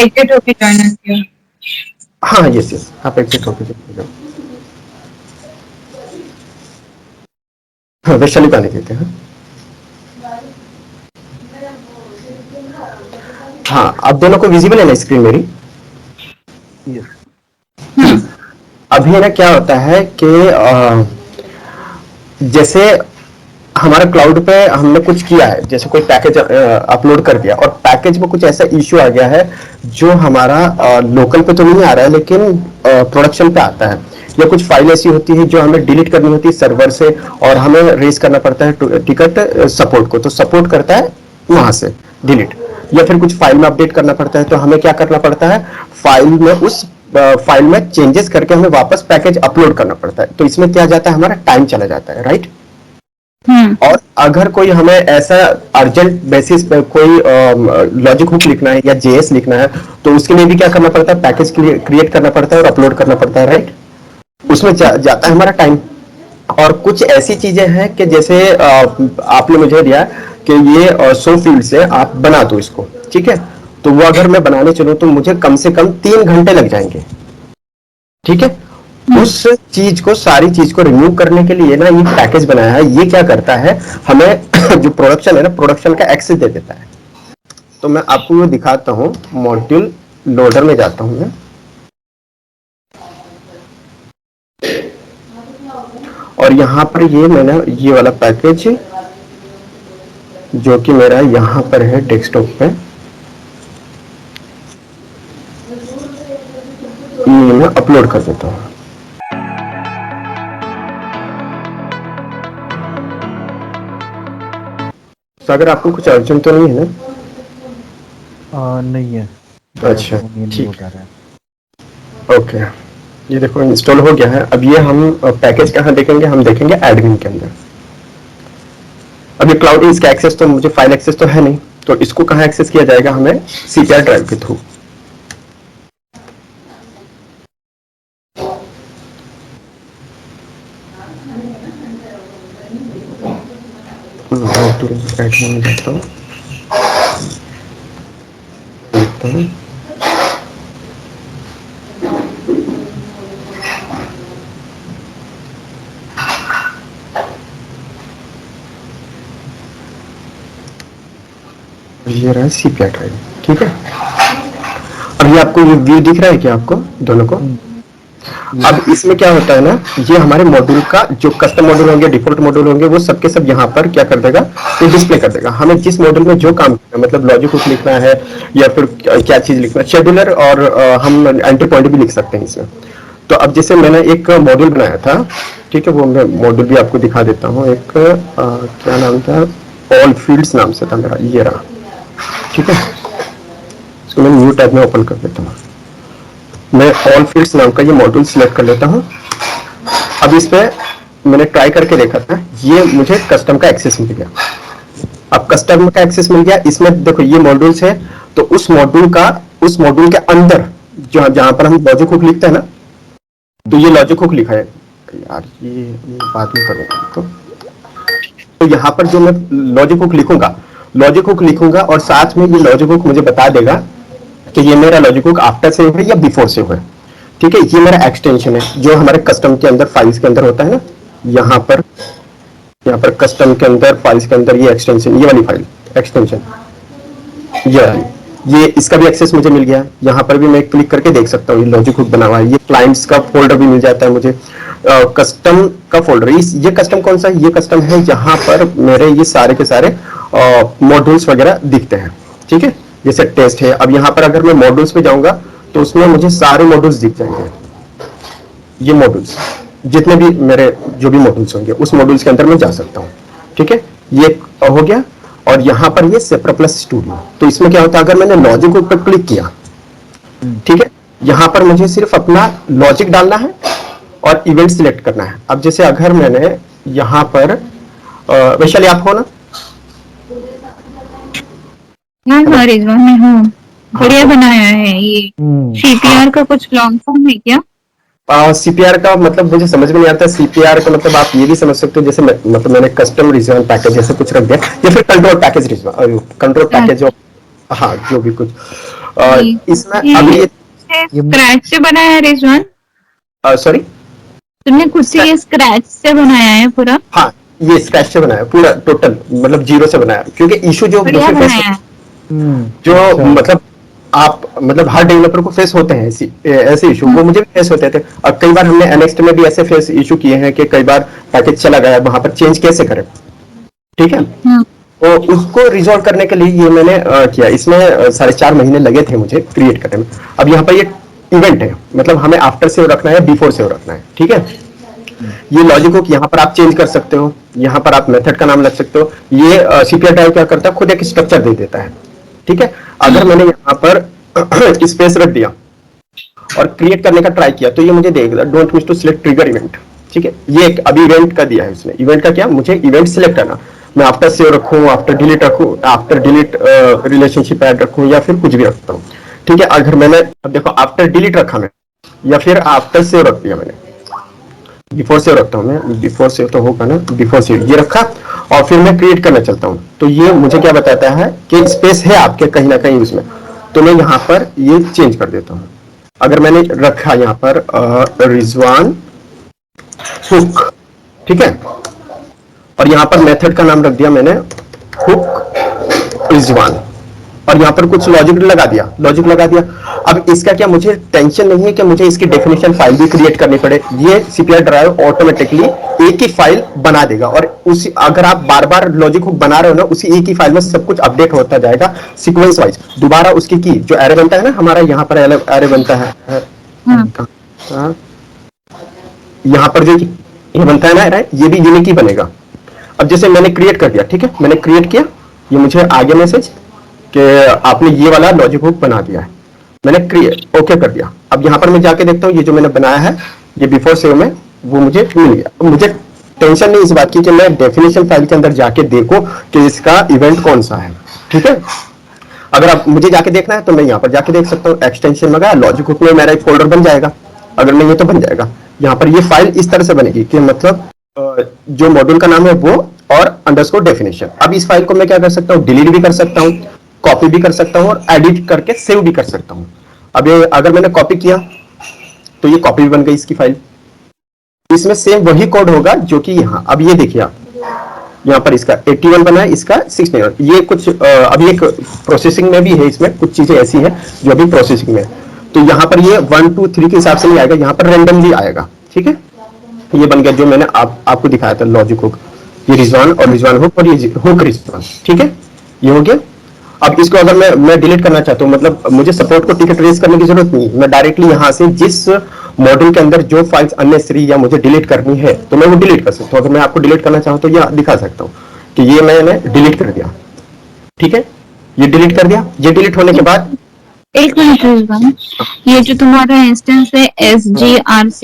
Exit होके join किया। हाँ यस यस, आप एग्जिट होके जाओ। हाँ वैशाली को आने देते हैं। हाँ अब दोनों को विजिबल है ना स्क्रीन मेरी? यस। अभी ना क्या होता है कि जैसे हमारा क्लाउड पे हमने कुछ किया है, जैसे कोई पैकेज अपलोड कर दिया और पैकेज में कुछ ऐसा इश्यू आ गया है जो हमारा लोकल पे तो नहीं आ रहा है लेकिन प्रोडक्शन पे आता है, या कुछ फाइल ऐसी होती है जो हमें डिलीट करनी होती है सर्वर से और हमें रेज करना पड़ता है टिकट सपोर्ट को, तो सपोर्ट करता है वहां से डिलीट, या फिर कुछ फाइल में अपडेट करना पड़ता है तो हमें क्या करना पड़ता है, फाइल में उस फाइल में चेंजेस करके हमें वापस पैकेज अपलोड करना पड़ता है, तो इसमें क्या जाता है, हमारा टाइम चला जाता है, राइट। और अगर कोई हमें ऐसा अर्जेंट बेसिस पे कोई लॉजिक हुक लिखना है या जेएस लिखना है तो उसके लिए भी क्या करना पड़ता है, पैकेज क्रिएट करना पड़ता है और अपलोड करना पड़ता है, राइट। उसमें जाता है हमारा टाइम। और कुछ ऐसी चीजें हैं कि जैसे आपने मुझे दिया कि ये 100 फील्ड से आप बना दो इसको, ठीक है, तो वो अगर मैं बनाने चलूं तो मुझे कम से कम 3 घंटे लग जाएंगे, ठीक है। उस चीज को, सारी चीज को रिमूव करने के लिए ना ये पैकेज बनाया है, ये क्या करता है हमें जो प्रोडक्शन है ना, प्रोडक्शन का एक्सेस दे देता है। तो मैं आपको ये दिखाता हूं, मॉड्यूल लोडर में जाता हूं मैं, और यहां पर ये मैंने ये वाला पैकेज जो कि मेरा यहां पर है डेस्कटॉप पे, ये मैं अपलोड कर देता हूं। तो अगर आपको कुछ अर्जेंट तो नहीं है ना? नहीं है। अच्छा नहीं हो ठीक पा रहा है, ओके। ये देखो इंस्टॉल हो गया है। अब ये हम पैकेज कहाँ देखेंगे, हम देखेंगे एडमिन के अंदर। अब ये क्लाउड इसका एक्सेस तो मुझे फाइल एक्सेस तो है नहीं, तो इसको कहाँ एक्सेस किया जाएगा, हमें सीपीआर ड्राइव के थ्रू। एडमिन में जाता हूँ, देखता हूँ। ये रहा सीपीआर ड्राइव, ठीक है। अब ये आपको ये व्यू दिख रहा है क्या आपको दोनों को? अब इसमें क्या होता है ना, ये हमारे मॉड्यूल का जो कस्टम मॉड्यूल होंगे, डिफॉल्ट मॉड्यूल होंगे, वो सबके सब यहाँ पर क्या कर देगा, ये डिस्प्ले कर देगा। हमें जिस मॉड्यूल में जो काम करना है, मतलब लॉजिक कुछ लिखना है या फिर क्या चीज लिखना है, शेड्यूलर और हम एंट्री पॉइंट भी लिख सकते हैं इसमें। तो अब जैसे मैंने एक मॉड्यूल बनाया था, ठीक है, वो मैं मॉड्यूल भी आपको दिखा देता हूँ। एक क्या नाम था, ऑल फील्ड्स नाम से था मेरा, ये रहा, ठीक है। इसको मैं न्यू टैब में ओपन कर देता हूँ। मैं ऑल फील्ड्स नाम का ये मॉड्यूल सिलेक्ट कर लेता हूँ। अब इस पे मैंने ट्राई करके देखा था, ये मुझे कस्टम का एक्सेस मिल गया। अब कस्टम का एक्सेस मिल गया, इसमें देखो ये मॉड्यूल्स है, तो उस मॉड्यूल के अंदर जहां पर हम लॉजिक हुक लिखते हैं ना, तो ये लॉजिक हुक लिखा है यार, ये बाद में करूंगा। तो यहाँ पर जो मैं लॉजिक हुक लिखूंगा और साथ में ये लॉजिक हुक मुझे बता देगा कि ये मेरा लॉजिक हुक आफ्टर से है या बिफोर से है, ठीक है। ये मेरा एक्सटेंशन है जो हमारे कस्टम के अंदर फाइल्स के अंदर होता है ना, यहाँ पर कस्टम के अंदर फाइल्स के अंदर ये एक्सटेंशन, ये वाली फाइल एक्सटेंशन, ये इसका भी एक्सेस मुझे मिल गया। यहाँ पर भी मैं क्लिक करके देख सकता हूँ, ये लॉजिक हुक बना हुआ है। ये क्लाइंट्स का फोल्डर भी मिल जाता है मुझे, कस्टम का फोल्डर। ये कस्टम कौन सा है, ये कस्टम है यहाँ पर मेरे ये सारे के सारे मॉड्यूल्स वगैरह दिखते हैं, ठीक है। जैसे टेस्ट है, अब यहाँ पर अगर मैं मॉड्यूल्स पे जाऊंगा तो उसमें मुझे सारे मॉड्यूल्स दिख जाएंगे। ये मॉड्यूल्स जितने भी मेरे जो भी मॉड्यूल्स होंगे उस मॉड्यूल्स के अंदर मैं जा सकता हूँ, ठीक है। ये हो गया। और यहाँ पर ये सेप्रा प्लस स्टूडियो, तो इसमें क्या होता है, अगर मैंने लॉजिक पर क्लिक किया, ठीक है, यहाँ पर मुझे सिर्फ अपना लॉजिक डालना है और इवेंट सिलेक्ट करना है। अब जैसे अगर मैंने यहाँ पर वैशाली आप हो ना? हाँ रिजवा मैं हूँ। बढ़िया बनाया है ये। सीपीआर का कुछ लॉन्ग फॉर्म है क्या? सीपीआर का मतलब मुझे समझ में नहीं आता। सीपीआर का मतलब आप ये भी समझ सकते हो, जैसे मतलब मैंने कस्टम रिजन पैकेज जैसे कुछ रख दिया, या फिर control package region, control package, हाँ जो भी कुछ। इसमें अभी ये स्क्रैच से बनाया है रिजवान? सॉरी, तुमने खुद से ये स्क्रैच से बनाया है पूरा? हाँ ये स्क्रैच से बनाया पूरा टोटल, मतलब जीरो से बनाया, क्योंकि इशू जो बढ़िया मुझे फेस बनाया है। जो अच्छा। मतलब आप मतलब हर डेवलपर को फेस होते हैं ऐसे इशू, वो मुझे भी फेस होते थे। और कई बार हमने एनएक्स्ट में भी ऐसे फेस इशू किए हैं कि कई बार पैकेज चला गया, वहां पर चेंज कैसे करें, ठीक है। तो उसको रिजॉल्व करने के लिए ये मैंने किया। इसमें 4.5 महीने लगे थे मुझे क्रिएट करने में। अब यहाँ पर ये इवेंट है, मतलब हमें आफ्टर सेव रखना है, बिफोर सेव रखना है, ठीक है। ये लॉजिक को यहाँ पर आप चेंज कर सकते हो, यहाँ पर आप मेथड का नाम लग सकते हो। ये सीपीआर ड्राइव क्या करता है, खुद एक स्ट्रक्चर दे देता है, ठीक है। अगर मैंने यहाँ पर स्पेस रख दिया और क्रिएट करने का ट्राई किया, तो ये मुझे देगा don't wish to select trigger event, ठीक है। ये एक अभी इवेंट का दिया है इसने। इवेंट का क्या, मुझे इवेंट सिलेक्ट करना, मैं आफ्टर सेव रखूं, आफ्टर डिलीट रखूं, आफ्टर डिलीट रिलेशनशिप ऐड रखूं, या फिर कुछ भी रखता हूं, ठीक है। अगर मैंने अब देखो आफ्टर डिलीट रखा मैं, या फिर आफ्टर सेव रख दिया मैंने, बिफोर सेव रखता हूं मैं, बिफोर सेव तो होगा ना, बिफोर सेव ये रखा, और फिर मैं क्रिएट करना चलता हूं, तो ये मुझे क्या बताता है कि स्पेस है आपके कहीं ना कहीं उसमें, तो मैं यहाँ पर ये चेंज कर देता हूँ। अगर मैंने रखा यहाँ पर रिजवान हुक, ठीक है, और यहाँ पर मेथड का नाम रख दिया मैंने हुक रिजवान, और यहाँ पर कुछ लॉजिक लगा दिया। अब इसका क्या, मुझे टेंशन नहीं है कि मुझे इसकी डेफिनेशन फाइल भी क्रिएट करनी पड़े। ये सीपीआर ड्राइव ऑटोमेटिकली एक ही फाइल बना देगा, और उसी अगर आप बार बार लॉजिक हुक बना रहे हो ना, उसी एक ही फाइल में सब कुछ अपडेट होता जाएगा सीक्वेंस वाइज। दोबारा उसकी की जो एरे बनता है ना, हमारा यहाँ पर एरे बनता है, यहाँ पर जो ये बनता है ना, ये भी यूनिक ही बनेगा। अब जैसे मैंने क्रिएट कर दिया, ठीक है, मैंने क्रिएट किया, ये मुझे आ गया मैसेज कि आपने ये वाला लॉजिक हुक बना दिया है। मैंने क्रिएट ओके कर दिया। अब यहाँ पर मैं जाके देखता हूँ, ये जो मैंने बनाया है ये बिफोर सेव में, वो मुझे मिल गया। अब मुझे टेंशन नहीं इस बात की कि मैं डेफिनेशन फाइल के अंदर जाके देखूं कि इसका इवेंट कौन सा है, ठीक है। अगर आप मुझे जाके देखना है तो मैं यहाँ पर जाके देख सकता हूँ, एक्सटेंशन में गया, लॉजिक हुक में मेरा एक फोल्डर बन जाएगा। अगर नहीं है तो बन जाएगा। यहाँ पर ये फाइल इस तरह से बनेगी कि मतलब जो मॉड्यूल का नाम है वो और अंडरस्कोर डेफिनेशन। अब इस फाइल को मैं क्या कर सकता हूँ, डिलीट भी कर सकता हूँ, कॉपी भी कर सकता हूँ, और एडिट करके सेव भी कर सकता हूँ। अब ये अगर मैंने कॉपी किया तो ये कॉपी भी बन गई इसकी फाइल। इसमें सेम वही कोड होगा जो कि यहाँ, अब ये देखिए आप, यहाँ पर इसका 81 बना है, इसका 69। ये कुछ अभी एक प्रोसेसिंग में भी है, इसमें कुछ चीजें ऐसी हैं जो अभी प्रोसेसिंग में है। तो यहाँ पर ये 1 2 3 के हिसाब से नहीं आएगा, यहाँ पर रैंडमली आएगा, ठीक है। ये बन गया जो मैंने आपको दिखाया था लॉजिक हुक, ये रिजवान और रिजवान हुक, और ये हुक रिजवान, ठीक है, ये हो गया। अब इसको अगर मैं डिलीट करना चाहता हूँ, मतलब मुझे सपोर्ट को टिकट रेज करने की जरूरत नहीं, मैं डायरेक्टली यहाँ से जिस मॉड्यूल के अंदर जो फाइल्स अननेसेसरी या मुझे डिलीट करनी है तो मैं वो डिलीट कर सकता हूँ। अगर मैं आपको डिलीट करना चाहूँ तो ये दिखा सकता हूँ कि ये मैंने डिलीट कर दिया, ठीक है, ये डिलीट कर दिया। ये डिलीट होने के बाद एक मिनट रिजवान, ये जो तुम्हारा इंस्टेंस है SGRC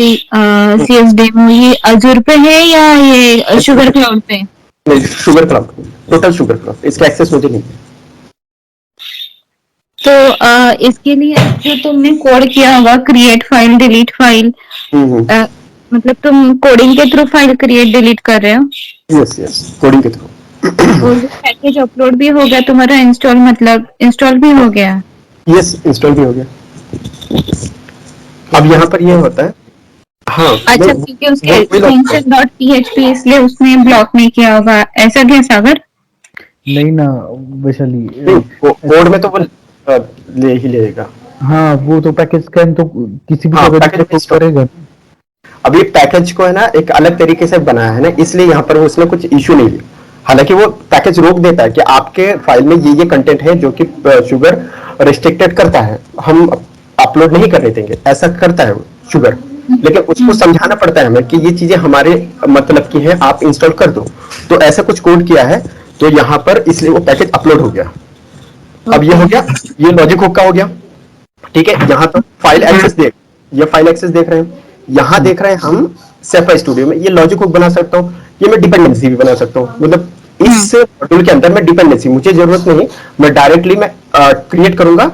CS डेमो, ये अजूर पे है या ये शुगर क्लाउड पे? नहीं, sugar cloud, total sugar cloud, इसका एक्सेस मुझे नहीं है। तो इसके लिए जो तुमने कोड किया होगा, क्रिएट फाइल डिलीट फाइल, मतलब तुम कोडिंग के थ्रू फाइल क्रिएट डिलीट कर रहे हो? यस, कोडिंग के थ्रू। और पैकेज अपलोड भी हो गया तुम्हारा, इंस्टॉल मतलब इंस्टॉल भी हो गया? यस, इंस्टॉल भी हो गया। अब यहाँ पर ये होता है, हाँ, अच्छा, क्योंकि उसके extension.php इसलिए उसने ब्लॉक नहीं किया होगा, ऐसा क्या सागर? नहीं ना वैशाली, कोड में तो वो ले ही लेगा। हाँ वो तो पैकेज स्कैन तो किसी भी जगह तो करेगा। अब ये पैकेज को है ना एक अलग तरीके से बनाया है ना, इसलिए यहाँ पर उसमें कुछ इश्यू नहीं है। हालांकि वो पैकेज रोक देता है कि आपके फाइल में ये कंटेंट है जो कि शुगर रिस्ट्रिक्टेड करता है, हम अपलोड नहीं करने देंगे, ऐसा करता है शुगर। लेकिन उसको समझाना पड़ता है हमें कि ये चीजें हमारे मतलब की है, आप इंस्टॉल कर दो। तो ऐसा कुछ कोड किया है, तो यहाँ पर इसलिए वो पैकेज अपलोड हो गया। अब ये हो गया, ये लॉजिक हुक का हो गया, ठीक है। यहाँ तो फाइल एक्सेस ये फाइल एक्सेस देख रहे हैं, यहाँ देख रहे हैं हम सेफा स्टूडियो में। ये लॉजिक हुक बना सकता हूँ, ये मैं डिपेंडेंसी भी बना सकता हूँ, मतलब इस मॉड्यूल के अंदर मैं डिपेंडेंसी, मुझे जरूरत नहीं, मैं डायरेक्टली मैं क्रिएट करूंगा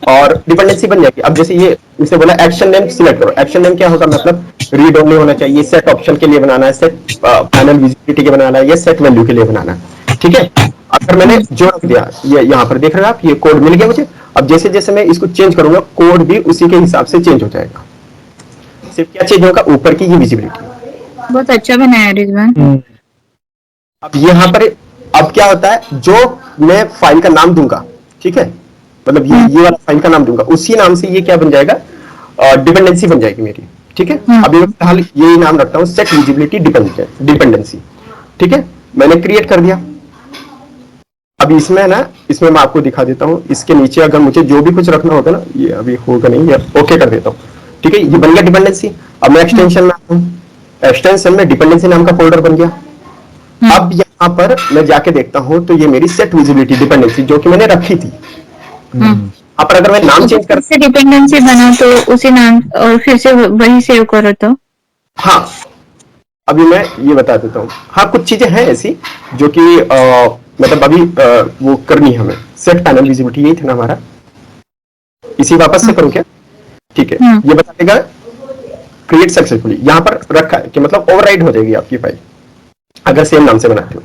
और डिपेंडेंसी बन जाएगी। अब जैसे ये इसे बोला एक्शन नेम सिलेक्ट करो, एक्शन नेम क्या होगा, मतलब रीड ओनली होना चाहिए, सेट ऑप्शन के लिए बनाना है, सेट फाइनल विजिबिलिटी के बनाना है, या सेट वैल्यू के लिए बनाना है, ठीक है। अगर मैंने जो रख दिया, ये यहाँ पर देख रहे हो आप, ये कोड मिल गया मुझे। अब जैसे जैसे मैं इसको चेंज करूंगा, कोड भी उसी के हिसाब से चेंज हो जाएगा। सिर्फ क्या चेंज होगा, ऊपर की ये विजिबिलिटी। बहुत अच्छा बनाया है रिजवान। अब यहाँ पर अब क्या होता है, जो मैं फाइल का नाम दूंगा, ठीक है, मतलब ये वाला फाइल का नाम दूंगा, उसी नाम से ये क्या बन जाएगा, डिपेंडेंसी बन जाएगी मेरी। ठीक है, अभी मैं फिलहाल यही नाम रखता हूँ, सेट विजिबिलिटी डिपेंडेंसी। ठीक है, मैंने क्रिएट कर दिया। अभी इसमें ना, इसमें मैं आपको दिखा देता हूँ, इसके नीचे अगर मुझे जो भी कुछ रखना होगा ना, ये अभी होगा नहीं, ये ओके कर देता हूँ। ठीक है, ये बन गया डिपेंडेंसी। अब मैं एक्सटेंशन में आता हूँ, एक्सटेंशन में डिपेंडेंसी नाम का फोल्डर बन गया। अब यहाँ पर मैं जाके देखता हूँ तो ये मेरी सेट विजिबिलिटी डिपेंडेंसी जो कि मैंने रखी थी। यहाँ पर अगर मैं नाम चेंज कर, से डिपेंडेंसी बना तो उसी नाम और फिर से वही सेव करो तो। हाँ, अभी मैं ये बता देता हूँ। हाँ, कुछ चीजें हैं ऐसी जो कि मतलब अभी वो करनी है हमें। सेट पैनल विजिबिलिटी यही था ना हमारा, इसी वापस से करूँ क्या? ठीक है, ये बता देगा क्रिएट सक्सेसफुली। यहाँ पर रखा है कि मतलब ओवरराइड हो जाएगी आपकी फाइल अगर सेम नाम से बनाते हो।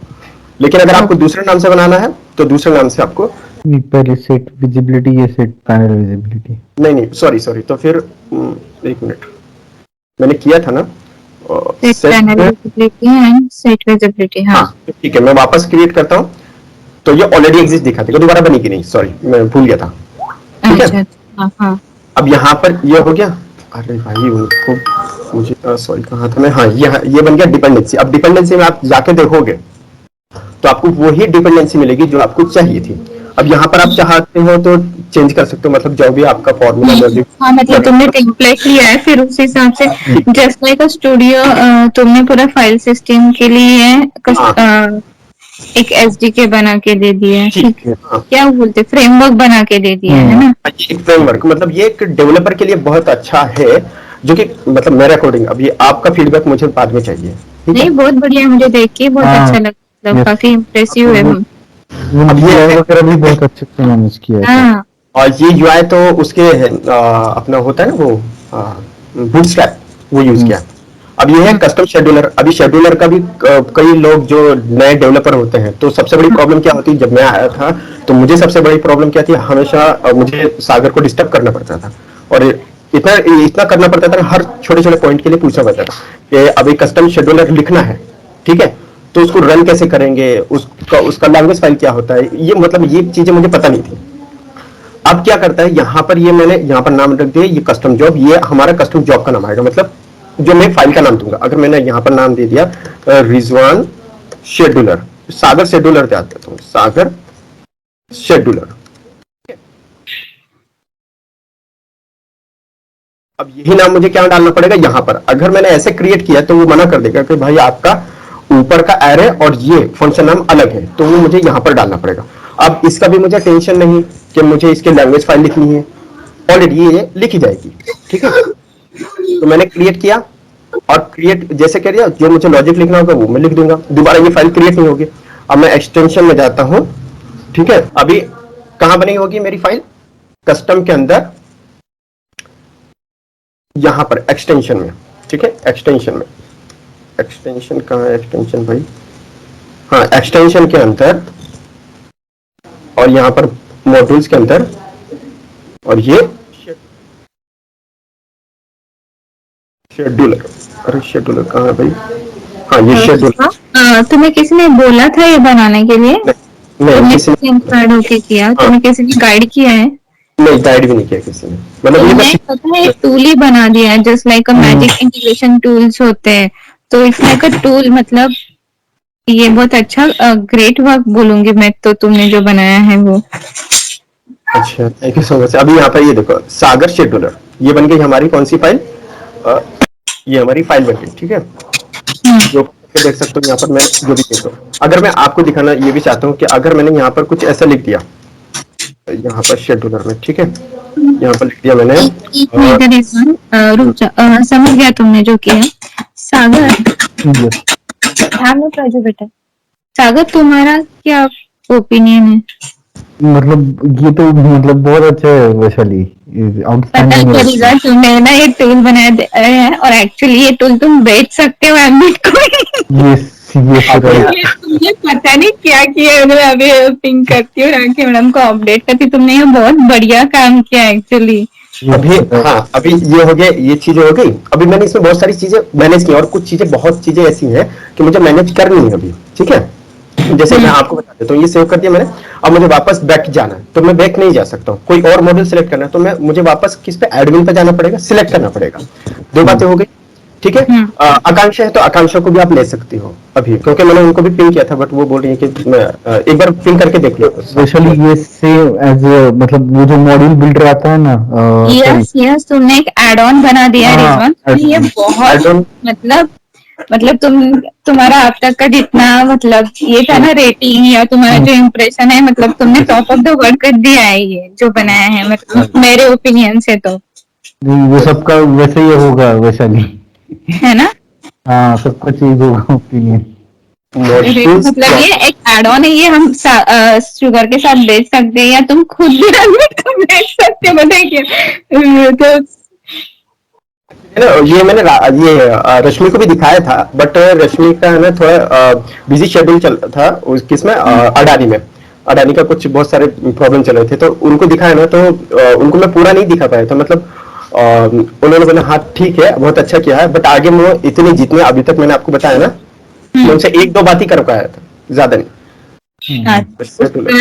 लेकिन अगर आपको दूसरे नाम से बनाना है तो दूसरे नाम से आपको, पहले सेट विजिबिलिटी, ये सेट पैनल विजिबिलिटी। नहीं सॉरी, तो फिर एक मिनट, मैंने किया था ना set panel visibility and set visibility. हाँ ठीक है, मैं वापस क्रिएट करता हूँ तो ये ऑलरेडी एग्जिस्ट दिखा देगा, दोबारा बनी कि नहीं, सॉरी मैं भूल गया था। ठीक है, हाँ। अब यहाँ पर ये हो गया। अरे भाई उनको मुझे सॉरी कहाँ था मैं, हाँ ये बन गया डिपेंडेंसी। अब डिपेंडेंसी में आप जाके देखोगे तो आपको वही डिपेंडेंसी मिलेगी जो आपको चाहिए थी। अब यहाँ पर आप चाहते हो तो चेंज कर सकते हो, मतलब जो भी आपका फॉर्मूला लॉजिक। हाँ, मतलब तुमने टेम्पलेट लिया है, फिर उस हिसाब से जस्ट लाइक अ स्टूडियो तुमने पूरा फाइल सिस्टम के लिए एक एसडीके बना के दे दिया है। ठीक है, क्या बोलते फ्रेमवर्क बना के दे दिया है ना। एक फ्रेमवर्क, मतलब ये एक डेवलपर के लिए बहुत अच्छा है, जो कि मतलब मेरे अकॉर्डिंग, अब ये आपका फीडबैक मुझे बाद में चाहिए। नहीं, बहुत बढ़िया, मुझे देख के बहुत अच्छा लगा, मतलब काफी इम्प्रेसिव है। अब ये वगैरह भी बहुत अच्छे से मैनेज किया है। और ये यूआई तो उसके अपना होता है ना वो बूटस्ट्रैप, वो यूज किया। अब ये है कस्टम शेड्यूलर। अभी शेड्यूलर का भी कई लोग जो नए डेवलपर होते हैं, तो सबसे बड़ी प्रॉब्लम क्या होती है, जब मैं आया था तो मुझे सबसे बड़ी प्रॉब्लम क्या थी, हमेशा मुझे सागर को डिस्टर्ब करना पड़ता था, और इतना करना पड़ता था, हर छोटे छोटे पॉइंट के लिए पूछना पड़ता था कि अभी कस्टम शेड्यूलर लिखना है, ठीक है, तो उसको रन कैसे करेंगे, उसका लैंग्वेज फाइल क्या होता है, ये मतलब ये चीजें मुझे पता नहीं थी। अब क्या करता है, यहाँ पर ये मैंने यहाँ पर नाम रख दिया, ये कस्टम जॉब, ये हमारा कस्टम जॉब का नाम आएगा, मतलब जो मैं फाइल का नाम दूंगा। अगर मैंने यहाँ पर नाम दे दिया रिजवान शेड्यूलर, सागर शेड्यूलर दे देता हूँ, सागर शेड्यूलर। अब यही नाम मुझे क्या डालना पड़ेगा यहाँ पर। अगर मैंने ऐसे क्रिएट किया तो वो मना कर देगा कि भाई आपका ऊपर का एरे और ये फंक्शन नाम अलग है, तो वो मुझे यहाँ पर डालना पड़ेगा। अब इसका भी मुझे टेंशन नहीं कि मुझे इसके लैंग्वेज फाइल लिखनी है, ऑलरेडी ये लिखी जाएगी। ठीक है, तो मैंने क्रिएट किया, और क्रिएट जैसे कह दिया, जो मुझे लॉजिक लिखना होगा वो मैं लिख दूंगा, दोबारा ये फाइल क्रिएट नहीं होगी। अब मैं एक्सटेंशन में जाता हूं। ठीक है, अभी कहां बनी होगी मेरी फाइल, कस्टम के अंदर, यहां पर एक्सटेंशन में। ठीक है, एक्सटेंशन में, एक्सटेंशन कहां है एक्सटेंशन भाई, हाँ एक्सटेंशन के अंदर, और यहां पर मॉड्यूल्स के अंदर, और ये शेड्यूलर। अरे शेड्यूलर कहाँ है भाई, हाँ ये शेड्यूलर। तुम्हें किसी ने बोला था ये बनाने के लिए? नहीं, किसी ने इंस्पायर्ड होके किया? तुम्हें किसी ने गाइड किया है? नहीं, गाइड भी नहीं किया किसी ने, मतलब ये पता है एक टूल ही बना दिया है, just like a magic integration tools होते हैं, तो इट्स लाइक अ टूल। मतलब ये बहुत अच्छा ग्रेट वर्क बोलूंगी मैं तो, तुमने जो बनाया है वो। अच्छा, थैंक यू सो मच। अभी यहाँ पर ये देखो, सागर शेड्यूलर, ये बन गई हमारी कौन सी फाइल, ये हमारी फाइल बन गई। ठीक है, जो देख सकते हो यहाँ पर मैं जो भी देख रहा हूँ। अगर मैं आपको दिखाना ये भी चाहता हूँ कि अगर मैंने यहाँ पर कुछ ऐसा लिख दिया यहाँ पर शेड्यूलर में, ठीक है, यहाँ पर लिख दिया मैंने, रुक जा, समझ गया तुमने जो किया। सागर, बेटा, सागर तुम्हारा क्या ओपिनियन है? मतलब ये तो मतलब बहुत अच्छा है वैशाली, आउटस्टैंडिंग। तुमने ना ये टूल बनाया है, और एक्चुअली ये टूल तुम बेच सकते हो एम्बिट को। यस तुमने पता नहीं क्या किया है। मैं अभी पिंक करती हूँ, राखी मैडम को अपडेट करती हूँ। तुमने ये बहुत बढ़िया काम किया एक्चुअली। अभी हाँ, अभी ये हो गया, ये चीजें हो गई। अभी मैंने इसमें बहुत सारी चीजें मैनेज की और कुछ चीजें, बहुत चीजें ऐसी हैं कि मुझे मैनेज करनी है अभी, ठीक है। जैसे मैं आपको बता देता हूँ, ये सेव कर दिया मैंने। अब मुझे वापस बैक जाना है तो मैं बैक नहीं जा सकता हूँ। कोई और मॉड्यूल सिलेक्ट करना है तो मुझे वापस किस पे, एडमिन पे जाना पड़ेगा, सिलेक्ट करना पड़ेगा। दो बातें हो गई, ठीक है। आकांक्षा है तो आकांक्षा को भी आप ले सकती हो अभी, क्योंकि मैंने उनको भी पिन किया था, बट वो बोल रही है कि मैं एक बार पिन करके देख लो। स्पेशली ये सेम एज मतलब वो जो मॉड्यूल बिल्डर आता है ना, यस यस, तुमने एक एड ऑन बना दिया है हाँ, रिजवान। ये बहुत add-on- मतलब तुम्हारा अब तक का जितना मतलब ये था ना रेटिंग या तुम्हारा जो इम्प्रेशन है, मतलब तुमने टॉप ऑफ द वर्ल्ड कर दिया है ये जो बनाया है, मतलब मेरे ओपिनियन से तो। नहीं वो सबका वैसे ही होगा वैशाली। है ना। हाँ सबका चेंज होगा ओपिनियन। modules मतलब ये एक एड ऑन है, ये हम शुगर के साथ बेच सकते हैं या तुम खुद भी तो बेच सकते हो, पता है क्या। तो ना, ये मैंने रश्मि को भी दिखाया था, बट रश्मि का है ना थोड़ा बिजी शेड्यूल चल रहा था किसमें, अडानी में। अडानी का कुछ बहुत सारे प्रॉब्लम चल रहे थे, तो उनको दिखाया ना, तो उनको मैं पूरा नहीं दिखा पाया था। मतलब उन्होंने बोला हाँ ठीक है, बहुत अच्छा किया है, बट आगे मैं इतने जितने अभी तक मैंने आपको बताया ना, मैं उनसे एक दो बात ही कर पाया था, ज्यादा नहीं।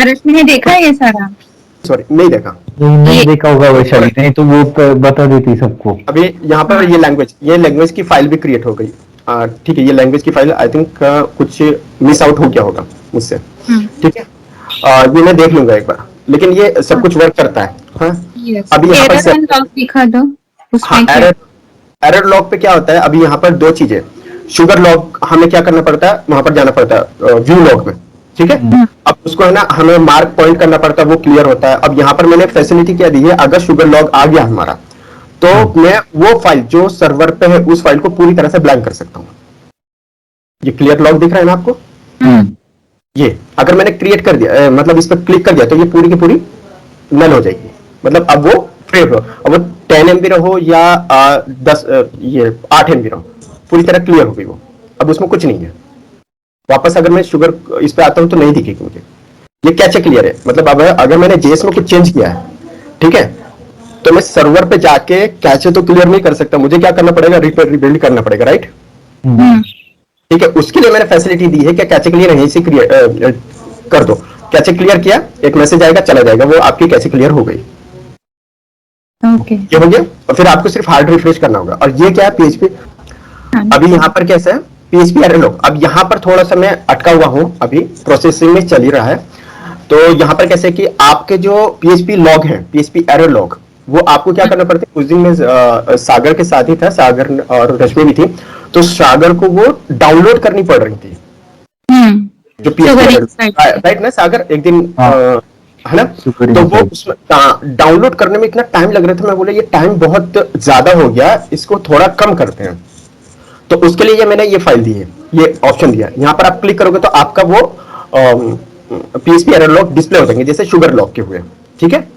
रश्मि ने देखा है ये सारा। सॉरी, नहीं देखा। नहीं देखा होगा वैशाली, नहीं तो वो बता देती सबको। अभी यहाँ पर ये लैंग्वेज की फाइल भी क्रिएट हो गई। ठीक है, ये लैंग्वेज की फाइल आई थिंक कुछ मिस आउट हो गया होगा मुझसे, ठीक है। ये मैं देख लूंगा एक बार, लेकिन ये सब कुछ वर्क करता है। हाँ, अभी यहाँ पर लॉग दिखा दो हाँ, एरर लॉग पे क्या होता है, अभी यहाँ पर दो चीजें। शुगर लॉग हमें क्या करना पड़ता है, वहां पर जाना पड़ता है व्यू लॉग में, ठीक है। अब उसको है ना हमें मार्क पॉइंट करना पड़ता है, वो क्लियर होता है। अब यहाँ पर मैंने फैसिलिटी क्या दी है, अगर शुगर लॉग आ गया हमारा, तो मैं वो फाइल जो सर्वर पे है उस फाइल को पूरी तरह से ब्लैंक कर सकता हूँ। ये क्लियर लॉग दिख रहा है ना आपको, ये अगर मैंने क्रिएट कर दिया, मतलब इस पर क्लिक कर दिया, तो ये पूरी की पूरी नल हो जाएगी। मतलब अब वो फ्री हो, अब वो 10 MB रहो या 8 MB रहो, पूरी तरह क्लियर हो गई वो। अब उसमें कुछ नहीं है। वापस अगर मैं शुगर इस पे आता हूं तो नहीं दिखेगी मुझे। ये कैचे क्लियर है, मतलब अब अगर मैंने जेएस में कुछ चेंज किया है, ठीक है, तो मैं सर्वर पे जाके कैचे तो क्लियर नहीं कर सकता, मुझे क्या करना पड़ेगा, रिबिल्ड करना पड़ेगा, राइट। ठीक है, उसके लिए मैंने फैसिलिटी दी है कि कैचे क्लियर यहीं से कर दो। कैचे क्लियर किया, एक मैसेज आएगा, चला जाएगा, वो आपकी कैचे क्लियर हो गई। ओके, ये हो गया, और फिर आपको सिर्फ हार्ड रिफ्रेश करना होगा। और ये क्या है, पीएचपी। अभी यहाँ पर कैसा है, पीएचपी एरर लॉग। अब यहाँ पर थोड़ा सा मैं अटका हुआ हूँ, अभी प्रोसेसिंग में चल ही रहा है। तो यहाँ पर कैसे कि आपके जो पीएचपी लॉग है, पीएचपी एरर लॉग, वो आपको क्या करना पड़ता है। उस दिन में सागर के साथ ही था, सागर और रश्मि भी थी, तो सागर को वो डाउनलोड करनी पड़ रही थी जो पीएचपी, राइट ना सागर, एक दिन है ना। तो वो उसमें डाउनलोड करने में इतना टाइम लग रहा था, मैं बोला ये टाइम बहुत ज्यादा हो गया, इसको थोड़ा कम करते हैं। तो उसके लिए ये मैंने ये फाइल दी है, ये ऑप्शन दिया है। यहाँ पर आप क्लिक करोगे तो आपका वो पीएचपी एरर लॉग डिस्प्ले हो जाएंगे, जैसे शुगर लॉग के हुए, ठीक है।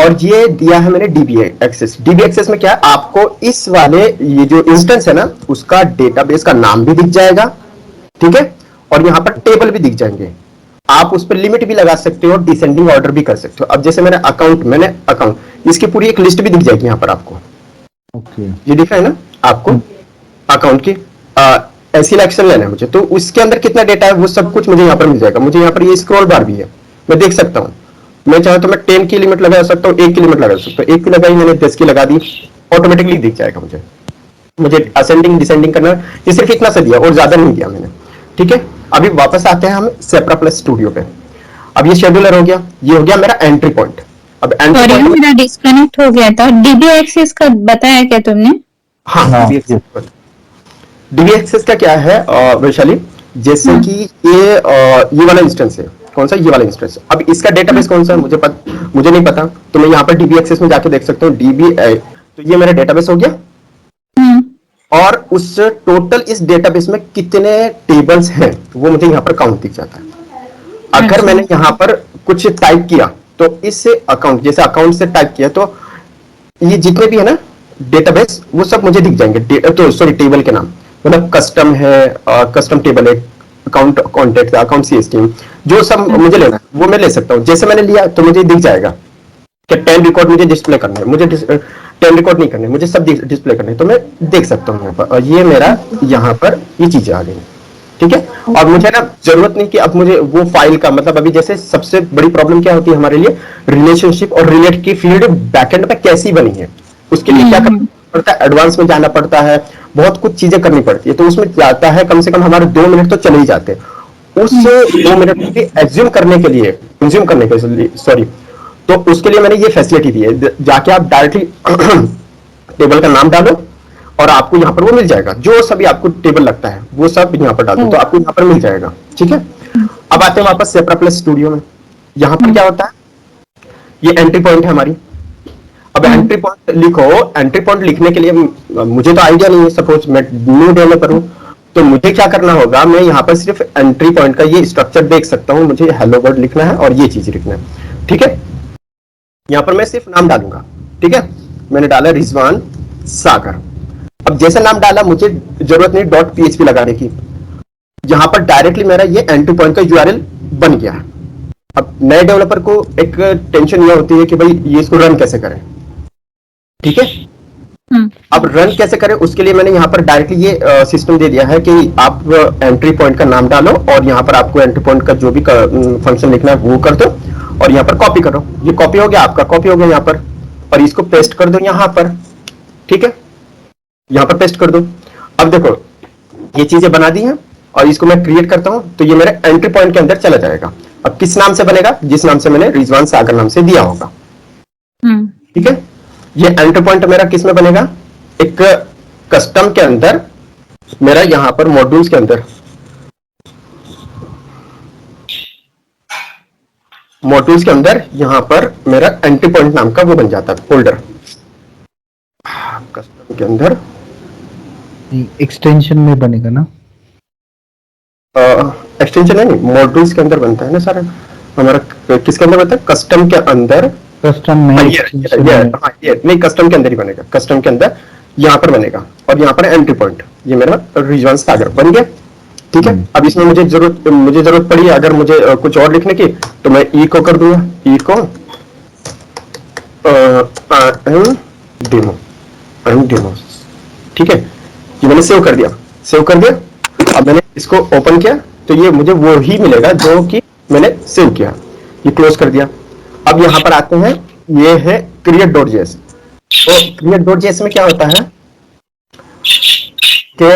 और ये दिया है मैंने डीबी एक्सेस। डीबी एक्सेस में क्या है, आपको इस वाले ये जो इंस्टेंस है ना, उसका डेटाबेस का नाम भी दिख जाएगा, ठीक है, और यहाँ पर टेबल भी दिख जाएंगे। आप उस पर लिमिट भी लगा सकते हो, डिसेंडिंग ऑर्डर भी कर सकते हो। अब जैसे मैंने अकाउंट, इसकी पूरी एक लिस्ट भी दिख जाएगी यहाँ पर आपको। ये दिख रहा है ना आपको अकाउंट की। ऐसी सिलेक्शन लेना है मुझे, तो उसके अंदर कितना डेटा है वो सब कुछ मुझे यहाँ पर मिल जाएगा। मुझे यहाँ पर ये स्क्रॉल बार भी है, मैं देख सकता हूँ। मैं चाहे तो मैं 10 की लिमिट लगा सकता हूँ, 1 की लिमिट लगा सकता हूँ। 1 की लगाई मैंने, 10 की लगा दी, ऑटोमेटिकली दिख जाएगा मुझे असेंडिंग डिसेंडिंग करना। ये सिर्फ इतना सा दिया और ज्यादा नहीं दिया मैंने, ठीक है। अभी वापस आते हैं हम सेप्रा प्लस स्टूडियो पे। अब ये शेड्यूलर हो गया, ये हो गया मेरा एंट्री पॉइंट। अब एंट्री पॉइंट मेरा डिस्कनेक्ट हो गया था। डीबी एक्सेस का बताया क्या तुमने? हाँ, डीबी एक्सेस का क्या है वैशाली, जैसे कि ये वाला इंस्टेंस है, कौन सा, ये वाला इंस्टेंस। अब इसका डेटाबेस कौन सा है मुझे नहीं पता, तो मैं यहाँ पर डीबी एक्सेस में जाके देख सकता हूँ डीबी। तो ये मेरा डेटाबेस हो गया, और उस टोटल इस डेटाबेस में कितने टेबल्स हैं वो मुझे यहाँ पर काउंट दिख जाता है। अगर मैंने यहाँ पर कुछ टाइप किया तो इस अकाउंट, जैसे अकाउंट से टाइप किया, तो ये जितने भी है ना डेटाबेस, वो सब मुझे दिख जाएंगे। तो सॉरी, टेबल के नाम, मतलब कस्टम है, कस्टम टेबल है, अकाउंट कॉन्टेक्ट, अकाउंट CST, जो सब मुझे लेना है वो मैं ले सकता हूँ। जैसे मैंने लिया तो मुझे दिख जाएगा कि 10 रिकॉर्ड मुझे डिस्प्ले करना है, मुझे 10 रिकॉर्ड नहीं करने, मुझे सब डिस्प्ले करने, तो मैं देख सकता हूँ यहाँ पर। और ये मेरा यहाँ पर ये चीजें आ गई, ठीक है। और मुझे ना जरूरत नहीं कि अब मुझे वो फाइल का मतलब, अभी जैसे सबसे बड़ी प्रॉब्लम क्या होती है हमारे लिए, रिलेशनशिप और रिलेट की फील्ड बैकएंड पे कैसी बनी है, उसके लिए क्या करना पड़ता है, एडवांस में जाना पड़ता है, बहुत कुछ चीजें करनी पड़ती है। तो उसमें जाता है कम से कम हमारे 2 मिनट तो चले ही जाते हैं। उस 2 मिनट को एज्यूम करने के लिए, कंज्यूम करने के लिए, सॉरी, तो उसके लिए मैंने ये फैसिलिटी दी है, जाके आप डायरेक्टली टेबल का नाम डालो और आपको यहाँ पर वो मिल जाएगा, जो सभी आपको टेबल लगता है वो सब यहाँ पर डाल दो तो आपको यहाँ पर मिल जाएगा, ठीक है। अब आते हैं वापस सेप्रा प्लस स्टूडियो में। यहाँ पर क्या होता है, ये एंट्री पॉइंट है हमारी। अब एंट्री पॉइंट लिखो, एंट्री पॉइंट लिखने के लिए मुझे तो आइडिया नहीं है, सपोज मैं न्यू डेवलपर हूं, तो मुझे क्या करना होगा, मैं यहाँ पर सिर्फ एंट्री पॉइंट का ये स्ट्रक्चर देख सकता हूं, मुझे हेलो वर्ड लिखना है और ये चीज लिखना है, ठीक है। यहाँ पर मैं सिर्फ नाम डालूंगा, ठीक है। मैंने डाला रिजवान सागर। अब जैसे नाम डाला, मुझे जरूरत नहीं .php लगाने की, यहां पर डायरेक्टली मेरा ये एंट्री पॉइंट का URL बन गया। अब नए डेवलपर को एक टेंशन ये होती है कि भाई ये इसको रन कैसे करें, ठीक है। अब रन कैसे करें, उसके लिए मैंने यहाँ पर डायरेक्टली ये सिस्टम दे दिया है कि आप एंट्री पॉइंट का नाम डालो और यहाँ पर आपको एंट्री पॉइंट का जो भी फंक्शन लिखना है वो कर दो और यहाँ पर कॉपी करो। ये कॉपी हो गया, आपका कॉपी हो गया यहाँ पर, और इसको पेस्ट कर दो यहाँ पर, ठीक है। यहाँ पर पेस्ट कर दो। अब देखो ये चीजें बना दी हैं और इसको मैं क्रिएट करता हूं तो ये मेरे एंट्री पॉइंट के अंदर चला जाएगा। अब किस नाम से बनेगा, जिस नाम से मैंने रिजवान सागर नाम से दिया होगा, ठीक है। ये एंट्री पॉइंट मेरा किस में बनेगा, एक कस्टम के अंदर, मेरा यहां पर मॉड्यूल्स के अंदर, मॉड्यूल्स के अंदर यहां पर मेरा एंट्री पॉइंट नाम का वो बन जाता है फोल्डर, कस्टम के अंदर एक्सटेंशन में बनेगा ना, एक्सटेंशन नहीं, मॉड्यूल्स के अंदर बनता है ना सारा हमारा। किसके अंदर बनता है, कस्टम के अंदर, कस्टम में नहीं कस्टम के अंदर ही बनेगा, कस्टम के अंदर यहाँ पर बनेगा और यहाँ पर एंट्री पॉइंट, ये मेरा रिजवान सागर बन गया, ठीक है। अब इसमें मुझे जरूरत पड़ी अगर मुझे कुछ और लिखने की तो मैं ई को कर दूंगा, ई को डेमो, डेमो, ठीक है। ये मैंने सेव कर दिया, सेव कर दिया। अब मैंने इसको ओपन किया तो ये मुझे वो ही मिलेगा जो कि मैंने सेव किया, ये क्लोज कर दिया। अब यहां पर आते हैं, ये है create.js। तो create.js में क्या होता है कि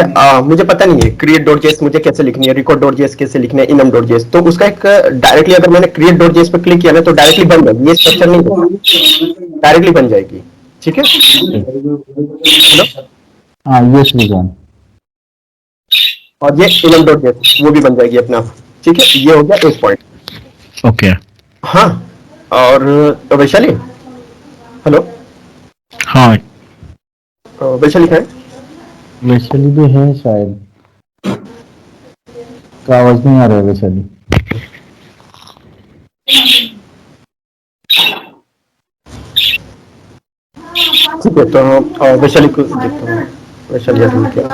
मुझे पता नहीं है create.js मुझे कैसे लिखनी है, record.js कैसे लिखना है, enum.js, तो उसका एक डायरेक्टली अगर मैंने create.js पे क्लिक किया ना तो डायरेक्टली बन जाएगी, ये स्ट्रक्चर नहीं होगा, डायरेक्टली बन जाएगी, ठीक है। हेलो, हाँ यस रिजवान, और ये enum.js वो भी बन जाएगी अपने आप, ठीक है। ये हो गया एक पॉइंट, ओके। हाँ। और वैशाली, हेलो, हाँ वैशाली है, वैशाली भी है शायद, का आवाज नहीं आ रहा है वैशाली। ठीक है। तो वैशाली को देखता हूँ, वैशाली अटेंड किया,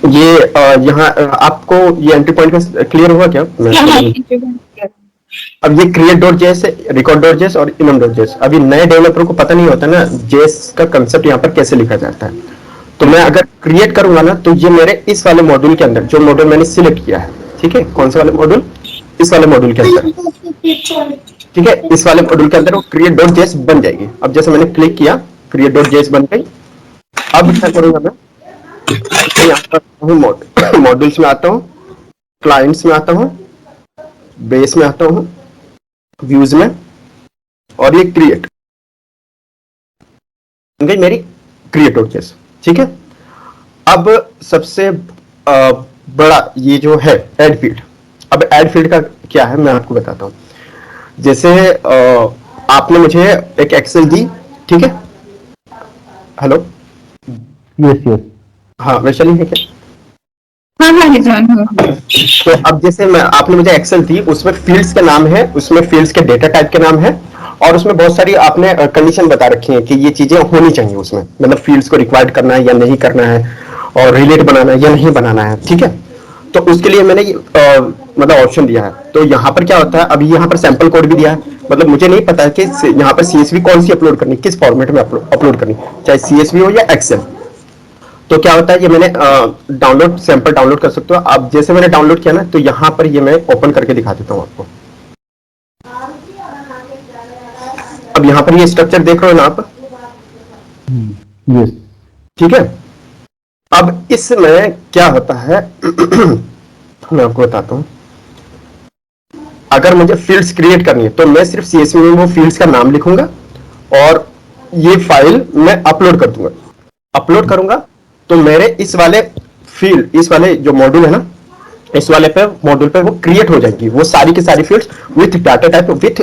ये यहाँ आपको ये एंट्री पॉइंट का क्लियर हुआ क्या? अब ये create.js, record.js और enum.js, अभी नए डेवलपर को पता नहीं होता ना JS का कंसेप्ट यहाँ पर कैसे लिखा जाता है। तो मैं अगर क्रिएट करूंगा ना तो ये मेरे इस वाले मॉड्यूल के अंदर, जो मॉड्यूल मैंने सिलेक्ट किया है, ठीक है, कौन सा वाला मॉड्यूल, इस वाले मॉड्यूल के अंदर, ठीक है, इस वाले मॉड्यूल के अंदर वो create.js बन जाएगी। अब जैसे मैंने क्लिक किया, create.js बन गई। अब क्या करूंगा मैं, यहाँ पर मॉड्यूल्स में आता हूँ, क्लाइंट्स में आता हूँ, बेस में आता हूँ, व्यूज में, और ये क्रिएट बन गई मेरी create.js, ठीक है। अब सबसे बड़ा ये जो है ऐड फील्ड। अब ऐड फील्ड का क्या है मैं आपको बताता हूँ। जैसे आपने मुझे एक एक्सेल दी, ठीक है, हेलो, यस यस, हाँ वैशाली है क्या? हाँ, तो अब जैसे मैं, आपने मुझे एक्सेल दी, उसमें फील्ड्स के नाम है, उसमें फील्ड्स के डेटा टाइप के नाम है, और उसमें बहुत सारी आपने कंडीशन बता रखी है कि ये चीजें होनी चाहिए उसमें, मतलब फील्ड्स को रिक्वायर्ड करना है या नहीं करना है, और रिलेट बनाना है या नहीं बनाना है, ठीक है। तो उसके लिए मैंने मतलब ऑप्शन दिया है। तो यहाँ पर क्या होता है, अभी यहाँ पर सैंपल कोड भी दिया है, मतलब मुझे नहीं पता है कि यहाँ पर सीएसवी कौन सी अपलोड करनी, किस फॉर्मेट में अपलोड करनी, चाहे सीएसवी हो या एक्सेल। तो क्या होता है, ये मैंने डाउनलोड सैंपल डाउनलोड कर सकते हो आप। जैसे मैंने डाउनलोड किया ना, तो यहाँ पर ये मैं ओपन करके दिखा देता हूँ आपको। अब यहाँ पर ये स्ट्रक्चर देख रहे हो ना आप, यस, ठीक है। अब इसमें क्या होता है मैं आपको बताता हूं। अगर मुझे फील्ड्स क्रिएट करनी है तो मैं सिर्फ सीएसवी में वो फील्ड्स का नाम लिखूंगा और ये फाइल मैं अपलोड कर दूंगा। अपलोड करूंगा तो मेरे इस वाले फील्ड, इस वाले जो मॉड्यूल है ना, इस वाले पे मॉड्यूल पे वो क्रिएट हो जाएगी, वो सारी की सारी fields with data type, with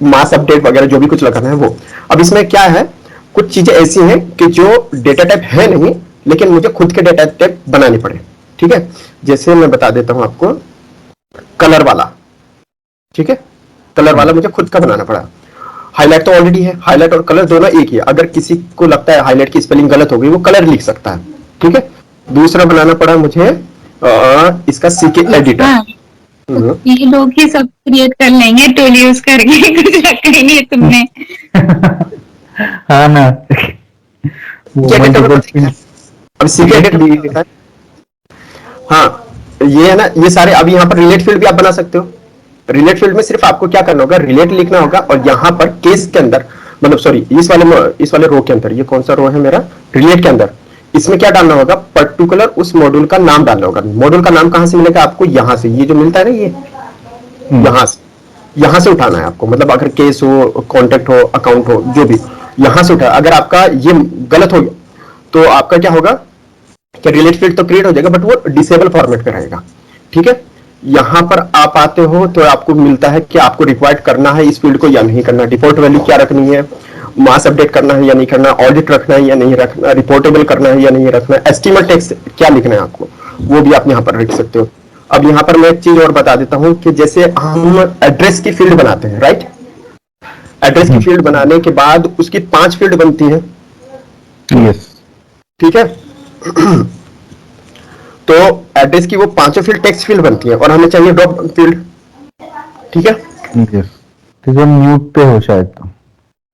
mass update वगैरह जो भी कुछ लगाना है वो। अब इसमें क्या है, कुछ चीजें ऐसी हैं कि जो डेटा टाइप है नहीं, लेकिन मुझे खुद के डेटा टाइप बनाने पड़े, ठीक है। जैसे मैं बता देता हूं आपको, कलर वाला, ठीक है, कलर वाला मुझे खुद का बनाना पड़ा। हाईलाइट तो ऑलरेडी है, हाईलाइट और कलर दोनों एक ही है। अगर किसी को लगता है हाईलाइट की स्पेलिंग गलत हो गई, वो कलर लिख सकता है, ठीक है। दूसरा बनाना पड़ा मुझे इसका सीके एडिटर। हाँ, ये लोग ही सब क्रिएट कर लेंगे टूल यूज करके कुछ रखा ही नहीं है तुमने। हाँ ना, वो multiple fields अब सीके एडिटर, हाँ ये है ना, ये सारे। अब यहाँ पर रिलेट फील्ड भी आप बना सकते हो। रिलेट फील्ड में सिर्फ आपको क्या करना होगा, रिलेट लिखना होगा, और यहाँ पर केस के अंदर, मतलब सॉरी इस वाले रो के अंदर, ये कौन सा रो है मेरा, रिलेट के अंदर, इसमें क्या डालना होगा, पर्टिकुलर उस मॉड्यूल का नाम डालना होगा। मॉड्यूल का नाम कहां से मिलेगा आपको, यहां से, ये जो मिलता है ना, ये यहां से उठाना है आपको। मतलब अगर केस हो, कॉन्टेक्ट हो, अकाउंट हो, जो भी, यहां से उठा। अगर आपका ये गलत हो गया तो आपका क्या होगा कि रिलेट फील्ड तो क्रिएट हो जाएगा, बट वो डिसेबल फॉर्मेट पे रहेगा, ठीक है। यहां पर आप आते हो तो आपको मिलता है कि आपको रिक्वायर्ड करना है इस फील्ड को या नहीं करना, डिफॉल्ट वैल्यू क्या रखनी है, मास अपडेट करना है या नहीं करना, ऑडिट रखना है या नहीं रखना, रिपोर्टेबल करना है या नहीं रखना, एस्टीमेट टेक्स्ट क्या लिखना है आपको, वो भी आप यहाँ पर लिख सकते हो। अब यहाँ पर मैं एक चीज और बता देता हूँ कि जैसे हम एड्रेस की फील्ड बनाते हैं, राइट, एड्रेस की फील्ड बनाने के बाद उसकी 5 फील्ड बनती है, यस, ठीक है। तो एड्रेस की वो 5 फील्ड टेक्स्ट फील्ड बनती है, और हमें चाहिए ड्रॉप फील्ड, ठीक है। यस, ठीक है, म्यूट पे हो शायद तो।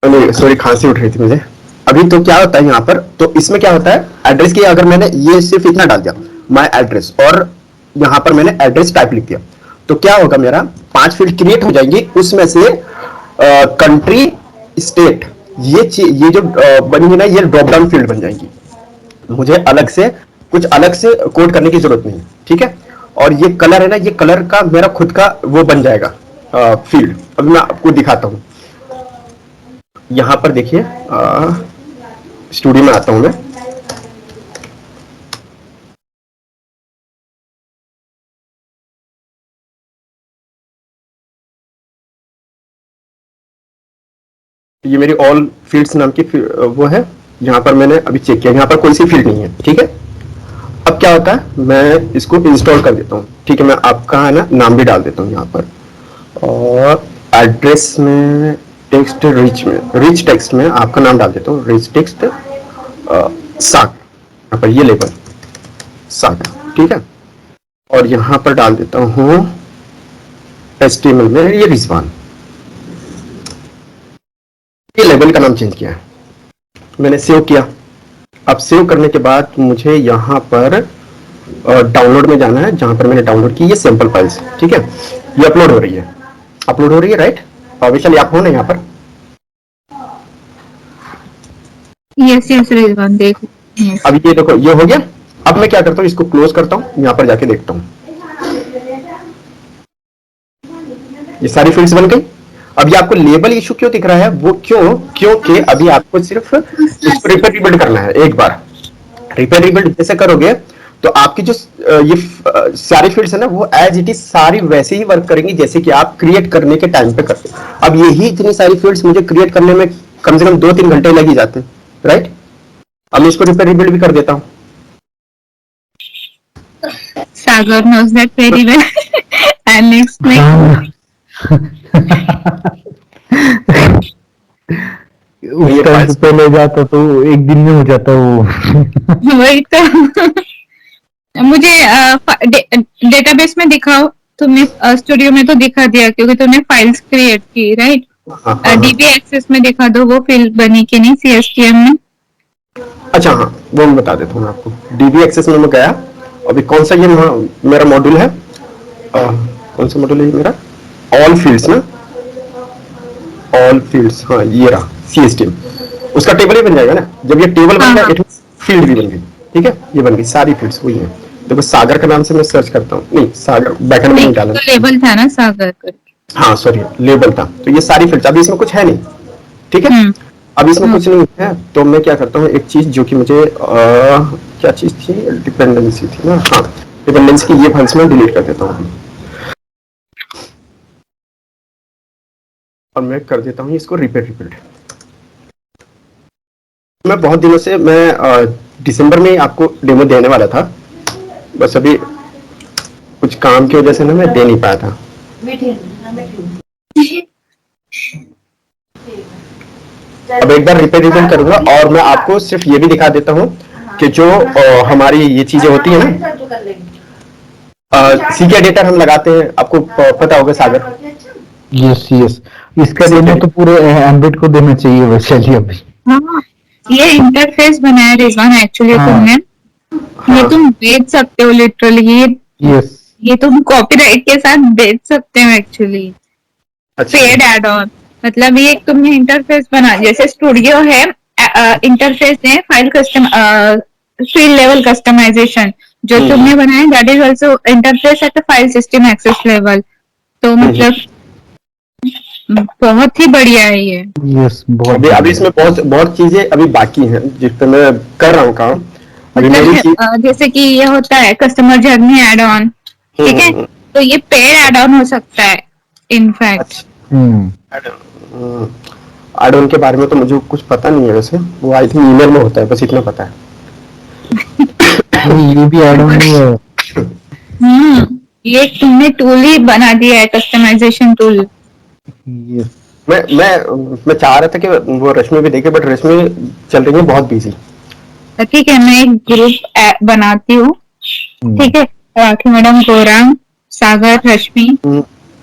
नहीं सॉरी, खांसी उठ रही थी मुझे अभी। तो क्या होता है यहाँ पर, तो इसमें क्या होता है, एड्रेस की अगर मैंने ये सिर्फ इतना डाल दिया, माय एड्रेस, और यहाँ पर मैंने एड्रेस टाइप लिख दिया, तो क्या होगा, मेरा 5 फील्ड क्रिएट हो जाएंगी। उसमें से कंट्री, स्टेट, ये जो बनी है ना, ये ड्रॉप डाउन फील्ड बन जाएंगी। मुझे अलग से कुछ अलग से कोड करने की जरूरत नहीं है, ठीक है। और ये कलर है ना, ये कलर का मेरा खुद का वो बन जाएगा फील्ड। अभी मैं आपको दिखाता हूं, यहां पर देखिए, स्टूडियो में आता हूं मैं। ये मेरी ऑल फील्ड्स नाम की वो है, यहां पर मैंने अभी चेक किया, यहां पर कोई सी फील्ड नहीं है, ठीक है। अब क्या होता है, मैं इसको इंस्टॉल कर देता हूँ, ठीक है। मैं आपका है ना नाम भी डाल देता हूँ यहाँ पर, और एड्रेस में टेक्स्ट रिच में, रिच टेक्स्ट में आपका नाम डाल देता हूँ, रिच टेक्स्ट साग, यहाँ पर ये लेबल साग, ठीक है। और यहाँ पर डाल देता हूँ HTML में ये रिजवान, ये लेबल का नाम चेंज किया है मैंने, सेव किया। अब सेव करने के बाद मुझे यहाँ पर डाउनलोड में जाना है, जहां पर मैंने डाउनलोड की ये सैंपल फाइल्स, ठीक है। ये अपलोड हो रही है, अपलोड हो रही है, राइट। ऑब्वियसली आप हो ना यहाँ पर, यस यस रिजवान देख। yes. अब ये देखो, ये हो गया। अब मैं क्या करता हूँ, इसको क्लोज करता हूँ, यहाँ पर जाके देखता हूँ, ये सारी फील्ड्स बन गई। अब ये आपको लेबल इशू क्यों दिख रहा है, वो क्योंकि अभी आपको सिर्फ इसको रिपेयर रिबिल्ड करना है एक बार। रिपेयर रिबिल्ड जैसे करोगे तो आपकी जो ये सारी फील्ड्स है ना, वो एज इट इज सारी वैसे ही वर्क करेंगी जैसे कि आप क्रिएट करने के टाइम पे करते। अब यही इतनी सारी फील्ड्स मुझे क्रिएट करने में कम से कम 2-3 घंटे लग ही जाते, राइट। अब मैं इसको रिपेयर रिबिल्ड भी कर देता हूँ। Sagar knows that very well. And next, उस ये टाइम files- पे पहले जाता तो एक दिन में हो जाता वो। वही तो मुझे डेटाबेस में दिखाओ। तुमने स्टूडियो में तो दिखा दिया क्योंकि तुमने फाइल्स क्रिएट की, राइट? हाँ, हाँ, डीबी एक्सेस में दिखा दो वो फील्ड बनी कि नहीं सीएसटीएम में। अच्छा हाँ, वो मैं बता देता हूँ आपको। डीबी एक्सेस में मैं गया, अभी कौन सा ये मेरा मॉड्यूल है, कौन सा मॉड्यूल है ये मेरा, ऑल फील्ड्स ना, ऑल फील्ड्स, हाँ ये रहा सीएसटीएम। उसका टेबल ही बन जाएगा ना, जब ये टेबल बन हाँ गया हाँ इट फील्ड भी बन गई। ठीक है, ये बन गई सारी फील्ड्स वही है। देखो सागर के नाम से मैं सर्च करता हूँ, नहीं सागर बैकएंड में नहीं, नहीं डाला, तो लेबल था ना सागर करके। हाँ सॉरी लेबल था, तो ये सारी फील्ड्स, अभी इसमें कुछ है नहीं। ठीक है, हम्म अब इसमें हम्म, कुछ नहीं है, तो मैं क्या करता हूँ, एक चीज जो कि मुझे क्या चीज थी, डिपेंडेंसी थी ना, हाँ डिपेंडेंसी की ये फाइल्स में डिलीट कर देता हूँ और मैं कर देता हूँ इसको रिपीट। मैं बहुत दिनों से मैं दिसंबर में आपको डेमो देने वाला था, बस अभी कुछ काम की वजह से ना मैं दे नहीं पाया था। अब एक बार रिपीट करूंगा और मैं आपको सिर्फ ये भी दिखा देता हूँ कि जो हमारी ये चीजें होती है ना, सीके एडिटर हम लगाते हैं, आपको पता होगा सागर। यस यस, इसका डेमो तो पूरे एम्बेड को देना चाहिए वैसे अभी। हाँ, ये इंटरफेस बनाया रिजवान एक्चुअली हाँ। तुमने। ये हाँ, तुम बेच सकते हो लिटरली, यस ये तुम कॉपीराइट के साथ बेच सकते हो एक्चुअली। अच्छा पेड एड ऑन, मतलब ये एक तुमने इंटरफेस बना, जैसे स्टूडियो है इंटरफेस है, file custom field level customization जो तुमने बनाया, that is also interface at the file system access level. तो मतलब बहुत ही बढ़िया है ये। यस, बहुत अभी बढ़िया। इसमें बहुत बहुत चीजें अभी बाकी हैं जिस पे मैं कर रहा हूँ काम। अभी मेरी मतलब चीज जैसे कि ये होता है कस्टमर जर्नी एड ऑन, ठीक है, तो ये पेड एड ऑन हो सकता है इनफैक्ट। अच्छा हम्म एड ऑन के बारे में तो मुझे कुछ पता नहीं है वैसे, वो आई थिंक ईमेल में होता है, बस इतना पता है। नहीं, ये भी ऐड ऑन नहीं है। ये तुमने टूल ही बना दिया है, कस्टमाइजेशन टूल। यस मैं चाह रहा था कि वो रश्मि भी देखे, बट रश्मि चल रही है बहुत बिजी। ठीक है, मैं एक ग्रुप बनाती हूँ, ठीक है, राखी मैडम, गौरांग, सागर, रश्मि,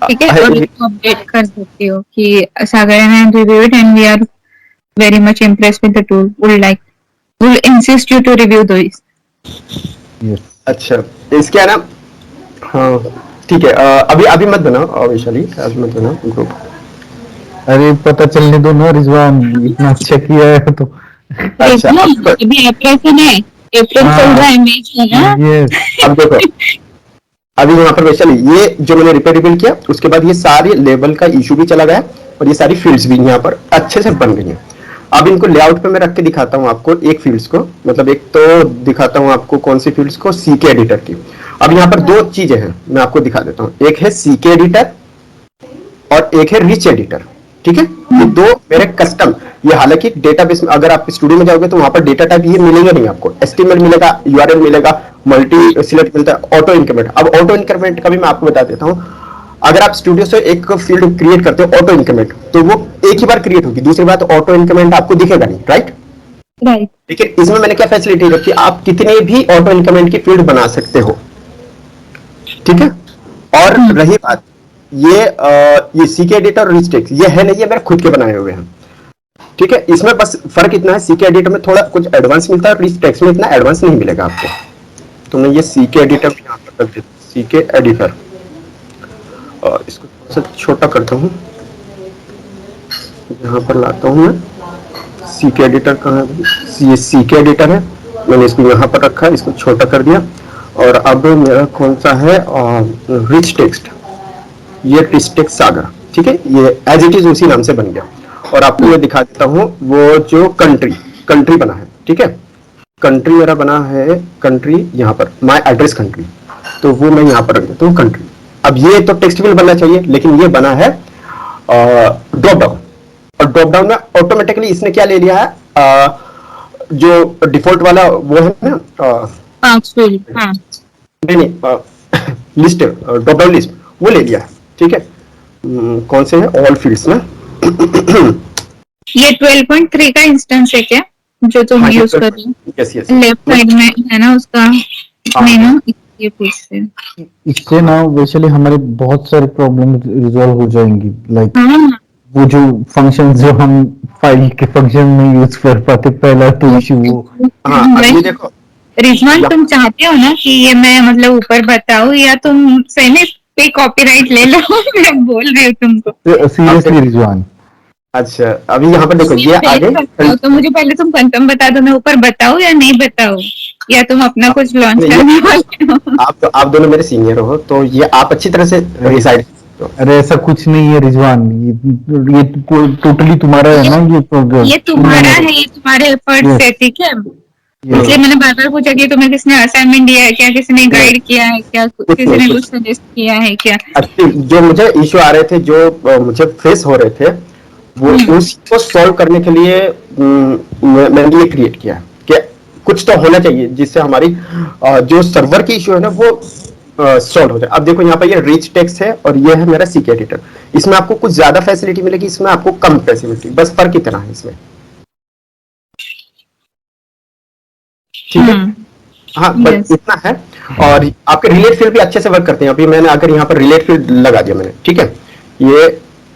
ठीक है, और उसको अपडेट कर देती हूँ कि Sagar and review it and we are very much impressed with the tool. We'll insist you to review those. Yes. अच्छा, इसके है ना, हाँ ठीक है, अभी अभी मत बनाओ वैशाली, अभी मत बनाओ ग्रुप। अरे पता चलने दो ना रिजवान, इतना अच्छा किया है तो। अच्छा अभी अप्रैल से नहीं, अप्रैल चल रहा है, मई से ना। यस अब देखो, अभी यहाँ पर वैशाली ये जो मैंने रिपेटेबल किया, उसके बाद ये सारे लेबल का इशू भी चला गया और ये सारी फील्ड्स भी यहाँ पर अच्छे से बन गई हैं। अब इनको लेआउट पे मैं रख के दिखाता हूँ आपको एक फील्ड्स को, मतलब एक तो दिखाता हूँ आपको कौन सी फील्ड्स को, सीके एडिटर की। अब यहाँ पर दो चीजें हैं, मैं आपको दिखा देता हूँ, एक है सीके एडिटर और एक है रिच एडिटर। ठीक है, ये दो मेरे कस्टम, ये हालांकि डेटाबेस में अगर आप स्टूडियो में जाओगे तो वहां पर डेटा टाइप ये मिलेगा नहीं आपको, एचटीएमएल मिलेगा, यूआरएल मिलेगा, मल्टी सिलेक्ट मिलता है, ऑटो इंक्रीमेंट। अब ऑटो इंक्रीमेंट का भी मैं आपको बता देता हूं, अगर आप स्टूडियो से एक फील्ड क्रिएट करते हो ऑटो इंक्रीमेंट, तो वो एक ही बार क्रिएट होगी, दूसरी बात ऑटो इंक्रीमेंट आपको दिखेगा नहीं, राइट? राइट। लेकिन इसमें मैंने क्या फैसिलिटी रखी, आप कितने भी ऑटो इंक्रीमेंट की फील्ड बना सकते हो। ठीक है, और रही बात ये सीके एडिटर और रिच टेक्स्ट, ये है नहीं, ये मेरे खुद के बनाए हुए हैं। ठीक है, इसमें बस फर्क इतना है, सीके एडिटर में थोड़ा कुछ एडवांस मिलता है, रिच टेक्स्ट में इतना एडवांस नहीं मिलेगा आपको। तो मैं ये सीके एडिटर यहाँ पर कर देता हूँ, सीके एडिटर, और इसको थोड़ा सा छोटा करता हूँ, यहाँ पर लाता हूँ मैं। सीके एडिटर कहाँ है, ये सीके एडिटर है, मैंने इसको यहाँ पर रखा, इसको छोटा कर दिया। और अब मेरा कौन सा है, रिच टेक्स्ट, ये रिच टेक्स्ट सागर। ठीक है, ये एज इट इज उसी नाम से बन गया। और आपको मैं दिखा देता हूँ वो जो कंट्री बना है। ठीक है, कंट्री मेरा बना है, कंट्री यहाँ पर माय एड्रेस कंट्री, तो वो मैं यहाँ पर रख देता हूँ कंट्री। अब ये तो टेक्स्ट फिल बनना चाहिए, लेकिन ये बना है ड्रॉप डाउन, और ड्रॉप डाउन में ऑटोमेटिकली इसने क्या ले लिया है, जो डिफॉल्ट वाला वो है ना, नहीं लिस्ट, ड्रॉप डाउन लिस्ट, वो ले लिया है। ठीक है, कौन से है, ऑल फील्ड्स ना, ये 12.3 का इंस्टेंस है क्या, जो तुम हाँ, यूज कर रही हो? Yes yes. लेफ्ट साइड में है ना उसका मेनू, ये पूछ से। इससे ना वैसे हमारे बहुत सारे प्रॉब्लम रिजॉल्व हो जाएंगी, लाइक हाँ वो जो फंक्शन जो हम फाइल के फंक्शन में यूज कर पाते, पहला तो इशू वो। हाँ, अब ये वही। देखो रिजवान, या- तुम चाहते हो ना कि ये मैं मतलब ऊपर बताऊं, या तुम सही में पे कॉपीराइट ले लो? मैं बोल रही हूँ तुमको। अब सीरियसली देखो, रिजवान, अच्छा अभी यहाँ पर देखो ये ये देख आगे सकते हो तो मुझे पहले तुम कंफर्म बता दो, मैं ऊपर बताऊं या नहीं बताऊं, या तुम अपना कुछ लॉन्च ये करने वाले हो? आप दोनों मेरे सीनियर हो, तो ये आप अच्छी तरह से डिसाइड करो। अरे ऐसा कुछ नहीं है रिजवान, ये टोटली तुम्हारा है ना, ये ये तुम्हारा है, ये तुम्हारे एफर्ट्स है, यस ठीक है? इसलिए यस मैंने बार बार पूछा कि तुम्हें किसने असाइनमेंट दिया है क्या, किसी ने नहीं, गाइड किया है क्या, कुछ किसी नहीं, ने कुछ कुछ सजेस्ट किया है क्या? अच्छी जो मुझे इश्यू आ रहे थे, जो मुझे फेस हो रहे थे, वो उसको सॉल्व करने के लिए मैंने ये क्रिएट किया कि कुछ तो होना चाहिए जिससे हमारी जो सर्वर की इश्यू है ना वो सॉल्व हो जाए। अब देखो यहाँ पर ये रिच टेक्स्ट है और ये है मेरा सीके एडिटर। इसमें आपको कुछ ज्यादा फैसिलिटी मिलेगी, इसमें आपको कम फैसिलिटी, बस फर्क इतना है इसमें, ठीक है। हाँ, बस यस। इतना है। और आपके रिलेट फील्ड भी अच्छे से वर्क करते हैं। अभी मैंने अगर यहाँ पर रिलेट फील्ड लगा दिया मैंने, ठीक है, ये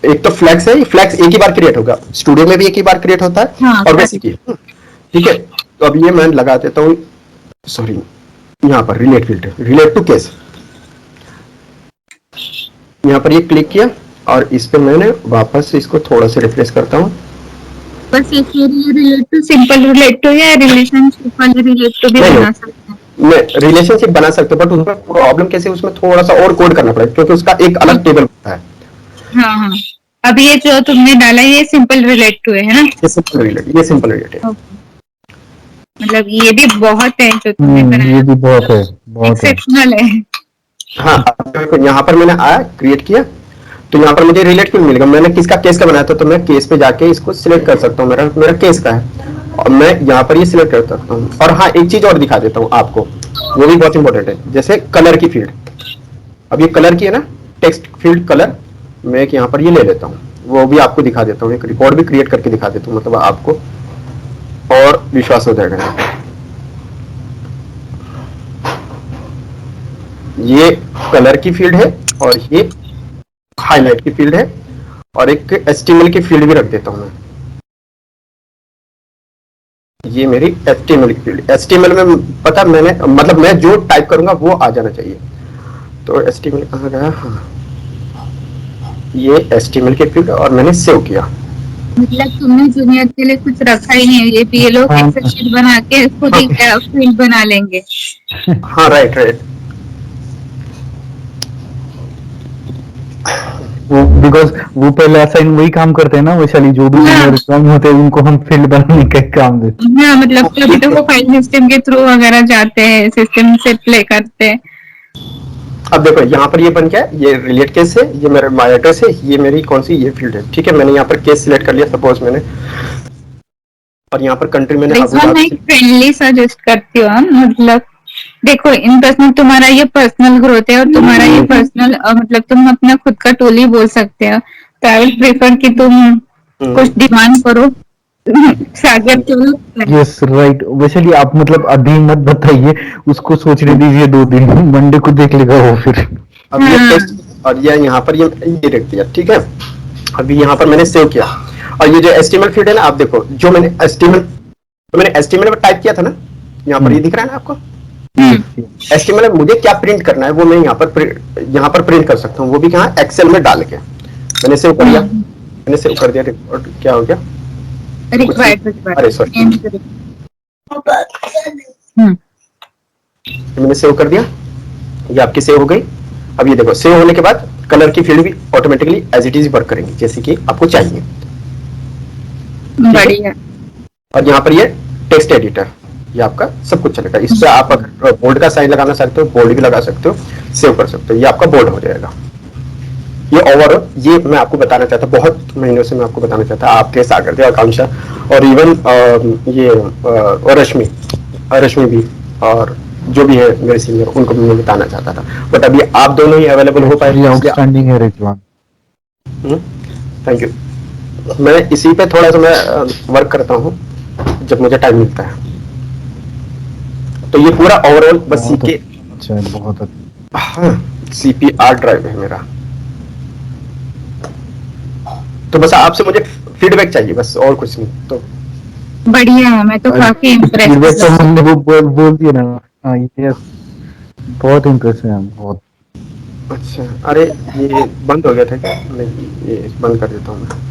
एक तो फ्लैक्स है, ये फ्लैक्स एक ही बार क्रिएट होगा, स्टूडियो में भी एक ही बार क्रिएट होता है हाँ, और वैसे ही, ठीक है। तो अब ये मैं लगा देता हूँ, सॉरी, यहाँ पर रिलेट फील्ड है, रिलेट टू केस, यहाँ पर ये क्लिक किया और इस पे मैंने वापस से इसको थोड़ा सा रिफ्रेश करता हूँ। बस एक relate to, simple relate to या रिलेशनशिप वाले रिलेट टू भी नहीं, बना सकते हैं? मैं रिलेशनशिप बना सकते हो, बट उसमें प्रॉब्लम कैसे, उसमें थोड़ा सा और कोड करना पड़ेगा क्योंकि उसका एक अलग टेबल होता है। हाँ हाँ। अब ये जो तुमने डाला ये सिंपल रिलेट टू है ना? ये सिंपल रिलेट है। मतलब ये भी बहुत है जो तुमने बनाया, ये भी बहुत है, बहुत है। एक्सेप्शनल है। हाँ, अब यहाँ पर मैंने आया क्रिएट किया तो यहाँ पर मुझे रिलेट क्यों मिलेगा, मैंने किसका केस का बनाया था, तो मैं केस पे जाके इसको सिलेक्ट कर सकता हूँ, मेरा मेरा केस का है और मैं यहाँ पर ये सिलेक्ट कर सकता हूँ। और हाँ, एक चीज और दिखा देता हूँ आपको, वो भी बहुत इंपॉर्टेंट है, जैसे कलर की फील्ड। अब ये कलर की है ना, टेक्स्ट फील्ड कलर, मैं एक यहाँ पर ये ले लेता हूँ, वो भी आपको दिखा देता हूँ, एक रिकॉर्ड भी क्रिएट करके दिखा देता हूँ, मतलब आपको और विश्वास हो जाएगा। ये कलर की फील्ड है और ये हाईलाइट की फील्ड है और एक HTML की फील्ड भी रख देता हूं मैं, ये मेरी HTML की फील्ड। HTML में पता मैंने, मतलब मैं जो टाइप करूंगा वो आ जाना चाहिए। तो HTML कहाँ गया, हाँ, ये HTML की फील्ड और मैंने सेव किया। मतलब तुमने जूनियर के लिए कुछ रखा ही नहीं है, ये भी ये लोग हाँ। एक्सेल शीट बना के खुद ही फील्ड बना लेंगे। हाँ, राइट राइट। वो बिकॉज वो पहले असाइन वही काम करते हैं ना, वैशाली, जो भी हाँ। काम होते हैं उनको हम फील्ड बनाने का काम देते हाँ, मतलब कभी तो वो फाइल सिस्टम के थ्रू वगैरह जाते हैं, सिस्टम से प्ले करते हैं। अब देखो यहाँ पर ये बन गया, ये रिलेट केस है, ये मेरा माय एड्रेस है, ये मेरी कौन सी ये फील्ड है, ठीक है। मैंने यहाँ पर केस सिलेक्ट कर लिया सपोज मैंने, और यहाँ पर कंट्री मैंने अबू मैं धाबी एक फ्रेंडली सजेस्ट करती हूँ, मतलब देखो इन पर्सनल, तुम्हारा ये पर्सनल ग्रोथ है और तुम्हारा ये पर्सनल, मतलब तुम अपना खुद का टोल ही बोल सकते हो, तो आई विल प्रेफर कि तुम कुछ डिमांड करो सागर के। यस राइट, वैशाली आप मतलब अभी मत बताइए, उसको सोचने दीजिए 2 दिन, मंडे को देख लेगा वो फिर। अब ये टेक्स्ट और ये यहाँ पर ये रख दिया, ठीक है। अभी यहाँ पर मैंने सेव किया और ये जो HTML फील्ड है ना, आप देखो जो मैंने HTML में टाइप किया था ना, यहाँ पर ये दिख रहा है ना आपको, HTML में मुझे क्या प्रिंट करना है वो मैं यहाँ पर प्रिंट कर सकता हूँ, वो भी कहाँ, एक्सेल में डाल के। मैंने सेव कर दिया, रिकॉर्ड क्या हो गया, अरे सॉरी, मैंने सेव कर दिया, ये आपकी सेव हो गई। अब ये देखो सेव होने के बाद कलर की फील्ड भी automatically as it is work करेंगी जैसे कि आपको चाहिए, बढ़िया। और यहाँ पर ये टेक्स्ट एडिटर, ये आपका सब कुछ चलेगा। इस पे आप अगर बोल्ड का साइन लगाना चाहते हो बोल्ड भी लगा सकते हो, सेव कर सकते हो, ये आपका बोल्ड हो जाएगा। ये ओवरऑल ये मैं आपको बताना चाहता, बहुत महीनों से मैं आपको बताना चाहता, आपके सागर थे, आकांक्षा और इवन ये और रश्मि भी, और जो भी है मेरे सीनियर, उनको भी मैं बताना चाहता था, बट अभी आप दोनों ही अवेलेबल हो पाए। आउटस्टैंडिंग है रिजवान। Thank you. मैं इसी पे थोड़ा सा मैं वर्क करता हूँ जब मुझे टाइम मिलता है। तो ये पूरा ओवरऑल बस बहुत सीके, अच्छा है, बहुत अच्छा। हाँ CPR ड्राइव है मेरा। तो बस आपसे मुझे फीडबैक चाहिए बस, और कुछ नहीं। तो बढ़िया है, मैं तो काफी इम्प्रेस फीडबैक तो हूँ। हमने वो बोल दिया ना। हाँ यस, बहुत इम्प्रेसिव है, बहुत। अच्छा, अरे ये बंद हो गया था क्या? नहीं, ये बंद कर देता हूँ मैं।